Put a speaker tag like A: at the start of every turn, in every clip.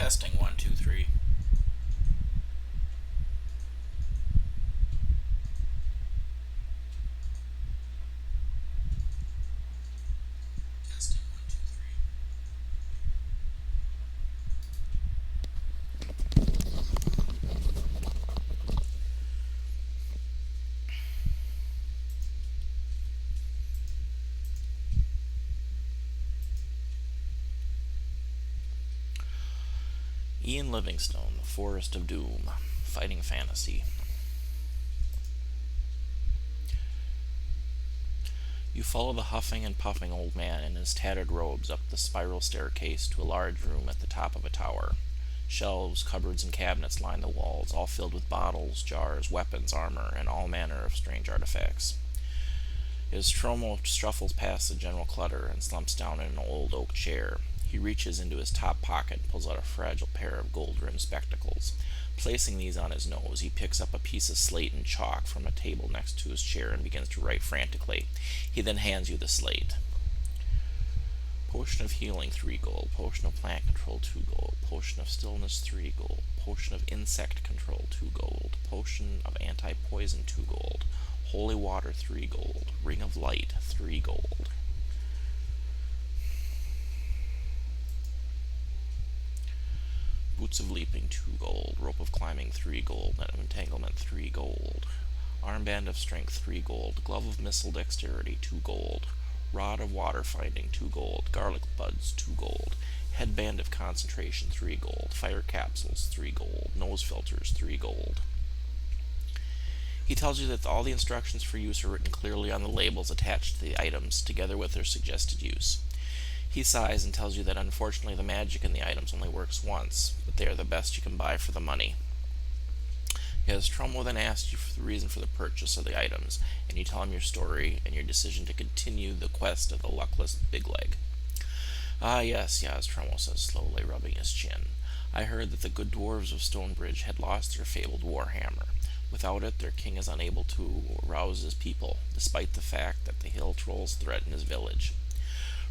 A: Testing 1 2 3. Ian Livingstone, The Forest of Doom, Fighting Fantasy. You follow the huffing and puffing old man in his tattered robes up the spiral staircase to a large room at the top of a tower. Shelves, cupboards, and cabinets line the walls, all filled with bottles, jars, weapons, armor, and all manner of strange artifacts. As Tromo shuffles past the general clutter and slumps down in an old oak chair, he reaches into his top pocket and pulls out a fragile pair of gold-rimmed spectacles. Placing these on his nose, he picks up a piece of slate and chalk from a table next to his chair and begins to write frantically. He then hands you the slate. Potion of healing, 3 gold. Potion of plant control, 2 gold. Potion of stillness, 3 gold. Potion of insect control, 2 gold. Potion of anti-poison, 2 gold. Holy water, 3 gold. Ring of light, 3 gold. Boots of leaping, 2 gold. Rope of climbing, 3 gold. Net of entanglement, 3 gold. Armband of strength, 3 gold. Glove of missile dexterity, 2 gold. Rod of water finding, 2 gold. Garlic buds, 2 gold. Headband of concentration, 3 gold. Fire capsules, 3 gold. Nose filters, 3 gold. He tells you that all the instructions for use are written clearly on the labels attached to the items, together with their suggested use. He sighs and tells you that unfortunately the magic in the items only works once, but they are the best you can buy for the money. Tromo then asks you for the reason for the purchase of the items, and you tell him your story and your decision to continue the quest of the luckless Big Leg. Ah yes, Tromo says slowly, rubbing his chin. I heard that the good dwarves of Stonebridge had lost their fabled warhammer. Without it, their king is unable to rouse his people, despite the fact that the hill trolls threaten his village.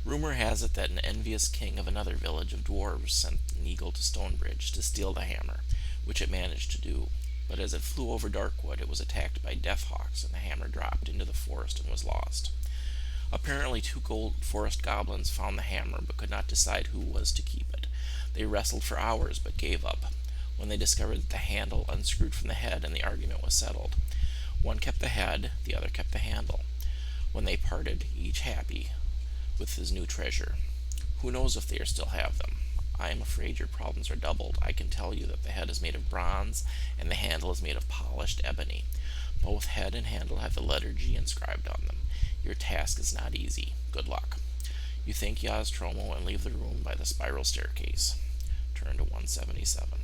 A: Rumor has it that an envious king of another village of dwarves sent an eagle to Stonebridge to steal the hammer, which it managed to do. But as it flew over Darkwood, it was attacked by deathhawks, and the hammer dropped into the forest and was lost. Apparently 2 gold forest goblins found the hammer, but could not decide who was to keep it. They wrestled for hours, but gave up, when they discovered that the handle unscrewed from the head, and the argument was settled. One kept the head, the other kept the handle. When they parted, each happy with his new treasure. Who knows if they still have them? I am afraid your problems are doubled. I can tell you that the head is made of bronze, and the handle is made of polished ebony. Both head and handle have the letter G inscribed on them. Your task is not easy. Good luck. You thank Tromo and leave the room by the spiral staircase. Turn to 177.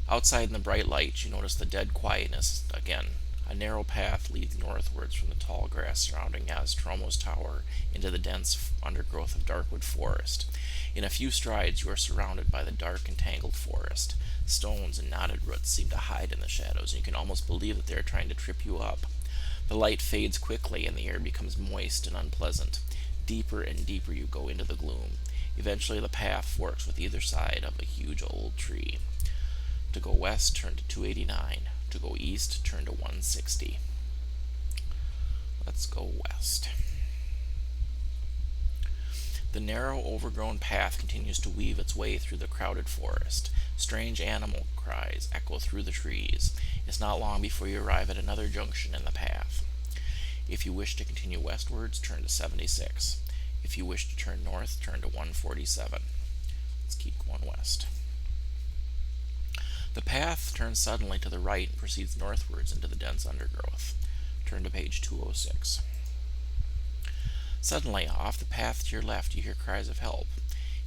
A: Outside in the bright light, you notice the dead quietness again. A narrow path leads northwards from the tall grass surrounding Tromo's tower into the dense undergrowth of Darkwood Forest. In a few strides, you are surrounded by the dark and tangled forest. Stones and knotted roots seem to hide in the shadows, and you can almost believe that they are trying to trip you up. The light fades quickly, and the air becomes moist and unpleasant. Deeper and deeper you go into the gloom. Eventually, the path forks with either side of a huge old tree. To go west, turn to 289. To go east, turn to 160. Let's go west. The narrow, overgrown path continues to weave its way through the crowded forest. Strange animal cries echo through the trees. It's not long before you arrive at another junction in the path. If you wish to continue westwards, turn to 76. If you wish to turn north, turn to 147. Let's keep going west. The path turns suddenly to the right and proceeds northwards into the dense undergrowth. Turn to page 206. Suddenly, off the path to your left, you hear cries of help.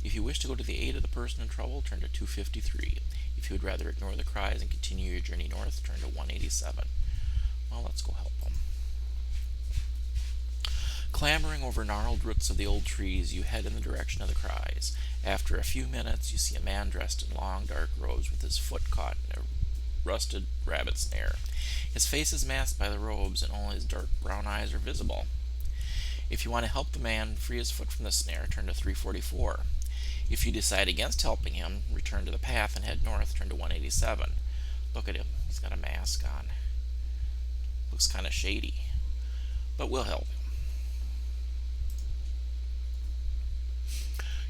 A: If you wish to go to the aid of the person in trouble, turn to 253. If you would rather ignore the cries and continue your journey north, turn to 187. Well, let's go help them. Clambering over gnarled roots of the old trees, you head in the direction of the cries. After a few minutes, you see a man dressed in long, dark robes with his foot caught in a rusted rabbit snare. His face is masked by the robes, and only his dark brown eyes are visible. If you want to help the man free his foot from the snare, turn to 344. If you decide against helping him, return to the path and head north, turn to 187. Look at him, he's got a mask on. Looks kind of shady, but we'll help him.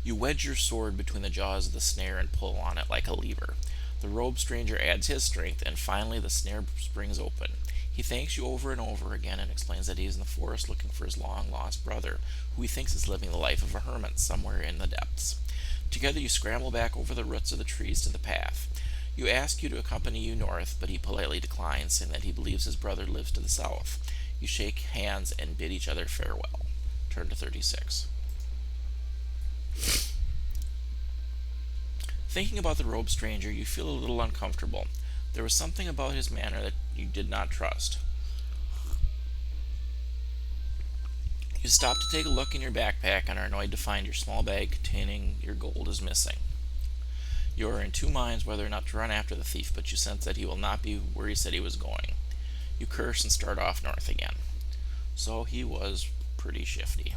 A: You wedge your sword between the jaws of the snare and pull on it like a lever. The robed stranger adds his strength, and finally the snare springs open. He thanks you over and over again and explains that he is in the forest looking for his long-lost brother, who he thinks is living the life of a hermit somewhere in the depths. Together you scramble back over the roots of the trees to the path. You ask you to accompany you north, but he politely declines, saying that he believes his brother lives to the south. You shake hands and bid each other farewell. Turn to 36. Thinking about the robed stranger, you feel a little uncomfortable. There was something about his manner that you did not trust. You stop to take a look in your backpack and are annoyed to find your small bag containing your gold is missing. You are in two minds whether or not to run after the thief, but you sense that he will not be where he said he was going. You curse and start off north again. So he was pretty shifty.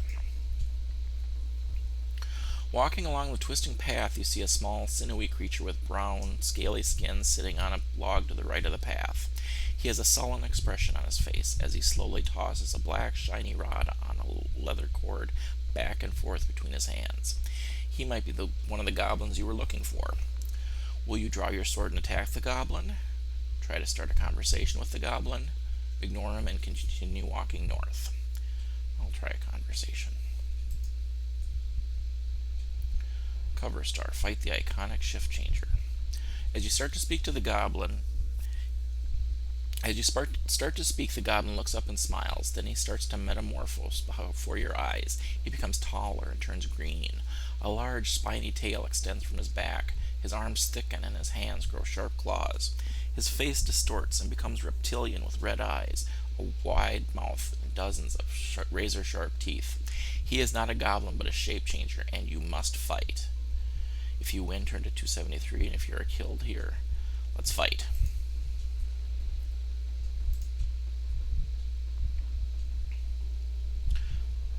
A: Walking along the twisting path, you see a small, sinewy creature with brown, scaly skin sitting on a log to the right of the path. He has a sullen expression on his face as he slowly tosses a black, shiny rod on a leather cord back and forth between his hands. He might be one of the goblins you were looking for. Will you draw your sword and attack the goblin? Try to start a conversation with the goblin? Ignore him and continue walking north. I'll try a conversation. Cover star. Fight the iconic shift changer. As you start to speak to the goblin, the goblin looks up and smiles. Then he starts to metamorphose before your eyes. He becomes taller and turns green. A large, spiny tail extends from his back. His arms thicken and his hands grow sharp claws. His face distorts and becomes reptilian with red eyes, a wide mouth, and dozens of razor-sharp teeth. He is not a goblin but a shape changer, and you must fight. If you win, turn to 273, and if you are killed here, let's fight.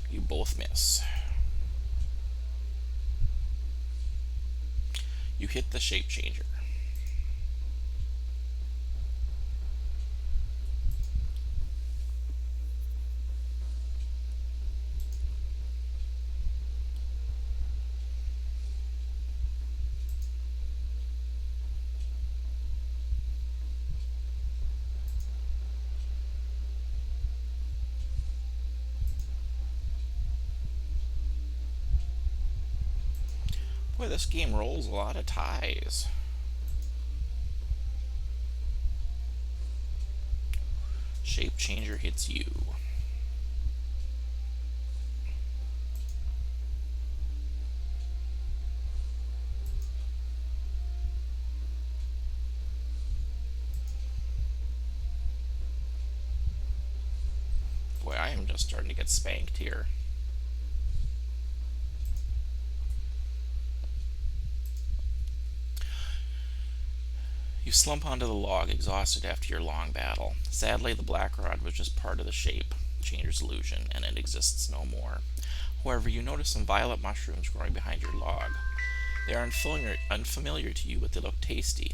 A: You both miss. You hit the shape changer. Boy, this game rolls a lot of ties. Shape changer hits you. Boy, I am just starting to get spanked here. You slump onto the log, exhausted after your long battle. Sadly, the black rod was just part of the shape changer's illusion, and it exists no more. However, you notice some violet mushrooms growing behind your log. They are unfamiliar to you, but they look tasty.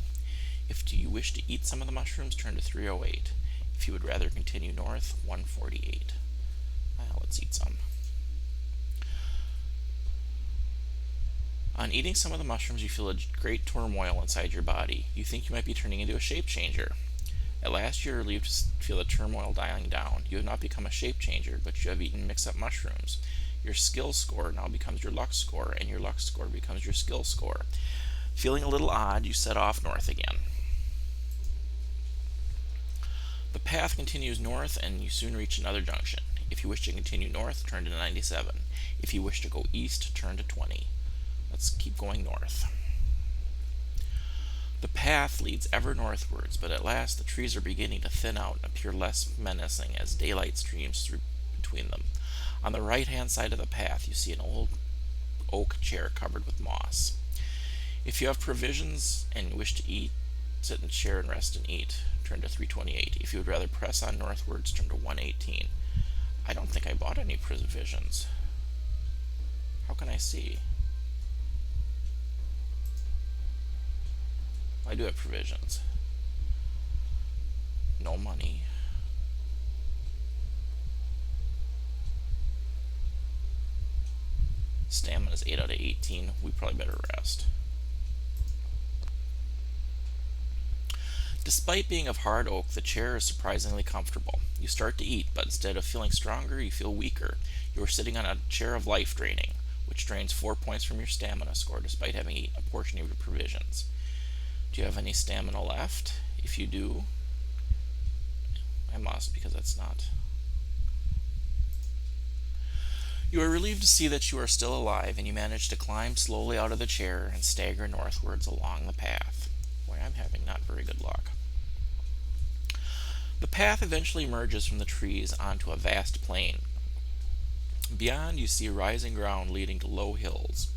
A: If you wish to eat some of the mushrooms, turn to 308. If you would rather continue north, 148. Let's eat some. On eating some of the mushrooms, you feel a great turmoil inside your body. You think you might be turning into a shape changer. At last, you are relieved to feel the turmoil dying down. You have not become a shape changer, but you have eaten mix-up mushrooms. Your skill score now becomes your luck score, and your luck score becomes your skill score. Feeling a little odd, you set off north again. The path continues north, and you soon reach another junction. If you wish to continue north, turn to 97. If you wish to go east, turn to 20. Let's keep going north. The path leads ever northwards, but at last the trees are beginning to thin out and appear less menacing as daylight streams through between them. On the right-hand side of the path, you see an old oak chair covered with moss. If you have provisions and wish to eat, sit in a chair and rest and eat, turn to 328. If you would rather press on northwards, turn to 118. I don't think I bought any provisions. How can I see? I do have provisions. No money. Stamina is 8 out of 18. We probably better rest. Despite being of hard oak, the chair is surprisingly comfortable. You start to eat, but instead of feeling stronger, you feel weaker. You are sitting on a chair of life draining, which drains 4 points from your stamina score despite having eaten a portion of your provisions. Do you have any stamina left? If you do, I must, because that's not. You are relieved to see that you are still alive, and you manage to climb slowly out of the chair and stagger northwards along the path. Boy, I'm having not very good luck. The path eventually emerges from the trees onto a vast plain. Beyond, you see rising ground leading to low hills.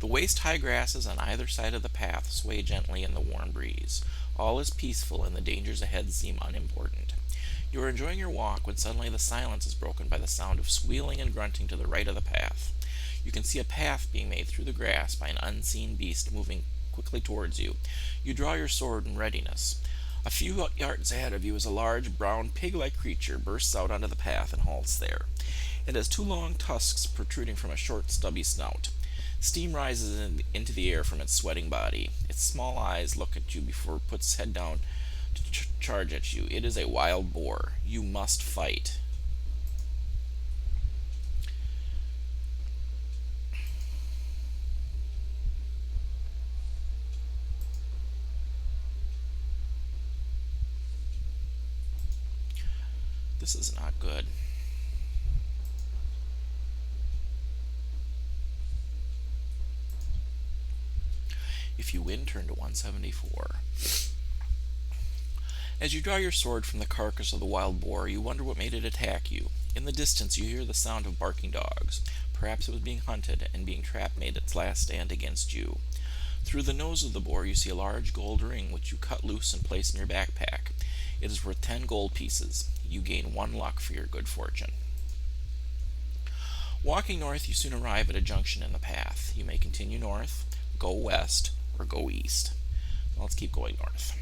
A: The waist-high grasses on either side of the path sway gently in the warm breeze. All is peaceful, and the dangers ahead seem unimportant. You are enjoying your walk when suddenly the silence is broken by the sound of squealing and grunting to the right of the path. You can see a path being made through the grass by an unseen beast moving quickly towards you. You draw your sword in readiness. A few yards ahead of you is a large, brown, pig-like creature bursts out onto the path and halts there. It has 2 long tusks protruding from a short, stubby snout. Steam rises into the air from its sweating body. Its small eyes look at you before it puts its head down to charge at you. It is a wild boar. You must fight. This is not good. If you win, turn to 174. As you draw your sword from the carcass of the wild boar, you wonder what made it attack you. In the distance, you hear the sound of barking dogs. Perhaps it was being hunted, and being trapped made its last stand against you. Through the nose of the boar, you see a large gold ring, which you cut loose and place in your backpack. It is worth 10 gold pieces. You gain 1 luck for your good fortune. Walking north, you soon arrive at a junction in the path. You may continue north, go west, or go east. Let's keep going north.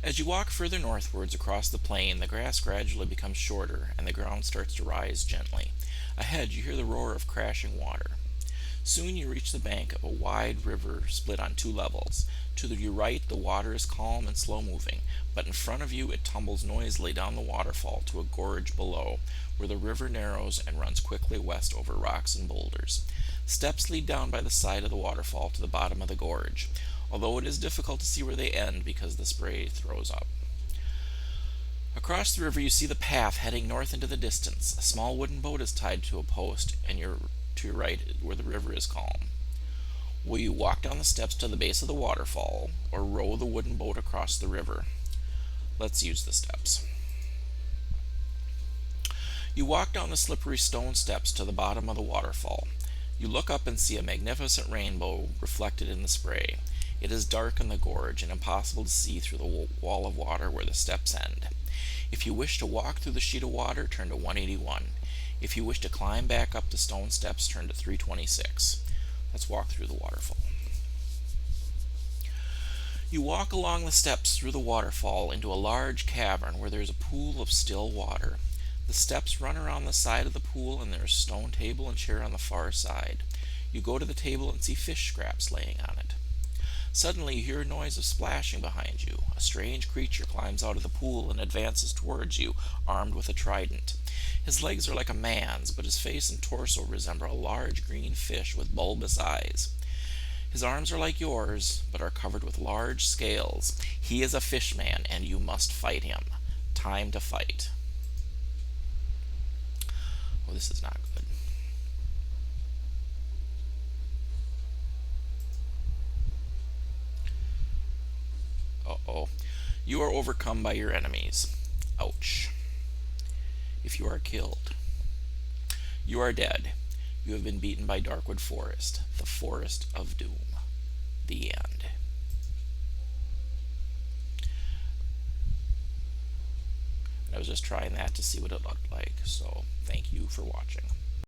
A: As you walk further northwards across the plain, the grass gradually becomes shorter, and the ground starts to rise gently. Ahead, you hear the roar of crashing water. Soon you reach the bank of a wide river split on 2 levels. To your right, the water is calm and slow-moving, but in front of you it tumbles noisily down the waterfall to a gorge below, where the river narrows and runs quickly west over rocks and boulders. Steps lead down by the side of the waterfall to the bottom of the gorge, although it is difficult to see where they end because the spray throws up. Across the river you see the path heading north into the distance. A small wooden boat is tied to a post, and to your right where the river is calm. Will you walk down the steps to the base of the waterfall, or row the wooden boat across the river? Let's use the steps. You walk down the slippery stone steps to the bottom of the waterfall. You look up and see a magnificent rainbow reflected in the spray. It is dark in the gorge and impossible to see through the wall of water where the steps end. If you wish to walk through the sheet of water, turn to 181. If you wish to climb back up the stone steps, turn to 326. Let's walk through the waterfall. You walk along the steps through the waterfall into a large cavern where there is a pool of still water. The steps run around the side of the pool, and there is a stone table and chair on the far side. You go to the table and see fish scraps laying on it. Suddenly you hear a noise of splashing behind you. A strange creature climbs out of the pool and advances towards you, armed with a trident. His legs are like a man's, but his face and torso resemble a large green fish with bulbous eyes. His arms are like yours, but are covered with large scales. He is a fishman, and you must fight him. Time to fight. Oh, this is not good. Uh-oh. You are overcome by your enemies. Ouch. If you are killed, you are dead. You have been beaten by Darkwood Forest, the Forest of Doom. The end. I was just trying that to see what it looked like, so thank you for watching.